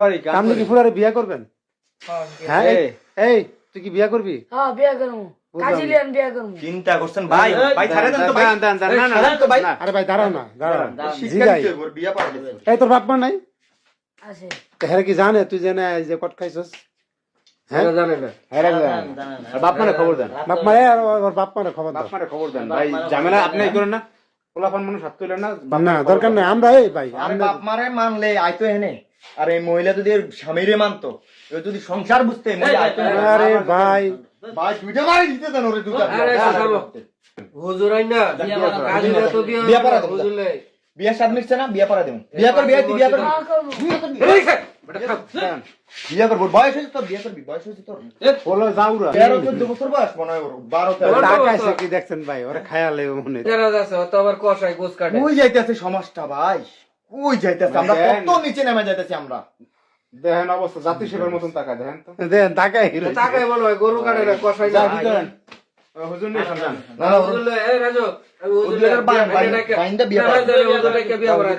আপনি কি ফুলারে বিয়া করবেন? হ্যাঁ এই তুই কি বিয়া করবি? হ্যাঁ বিয়া করবো, কাজী লিয়ান বিয়া করবো। চিন্তা করছেন ভাই? ভাই ছাড়েন তো ভাই। আরে ভাই দাঁড়াও না, দাঁড়াও। শিক্ষা দিতে হবে, বিয়া পাড়া দিতে হবে। এই তোর বাপ মা নাই? আছে। হ্যাঁ কি জানে তুই জেনে যে কট খাইছস? হ্যাঁ জানে না। হ্যাঁ আর বাপ মারে খবর দেন। বাপ মারে আর ওর বাপ মারে খবর দাও। বাপ মারে খবর দেন ভাই, ঝামেলা আপনি এই করেন না। পোলাপান মানুষ হাত তুলেন না। না দরকার নাই, আমরা এই ভাই আরে বাপ মারে মানলে আইতো এনে। আর এই মহিলা যদি এর স্বামীরে মানতো, এ যদি সংসার বুঝতে মহিলা আইতো না। আরে ভাই ভাই দুইটা মারি দিতে দেন ওরে দুইটা। হুজুর আইনা কাজীরা তো বিয়া পাড়া দেব। হুজুরলে বিয়া সাদ মিটছে না, বিয়া পাড়া দেব। বিয়া কর, বিয়া বিয়া কর। হ্যাঁ করবো। বিয়া করব, বয়স হয়েছে তোর, বিয়া করবি, বয়স হয়েছে তোর। বলো যাওরা 13-14 বছর বয়স মনে হয় ওর, 12-13। টাকাইছে কি দেখছেন ভাই, ওরে খায়ালে মনে। যারা আছে তো আবার কষায় গোস কাটে। কই যাইতেছে সমাজটা ভাই, কই যাইতেছে? আমরা কত নিচে নেমে যাইতেছি আমরা। দেখেন অবস্থা জাতি সেবার মতন টাকা দেখেন তো দেখেন টাকাই টাকায় মনে হয় গরু কাটে না, কষায় যা না। কি করেন হুজুর নেই সন্তান না না হুজুরলে এই রাজু, আমি হুজুরলে বাইন্দা বিয়া পাড়া। হুজুরলে বিয়া করা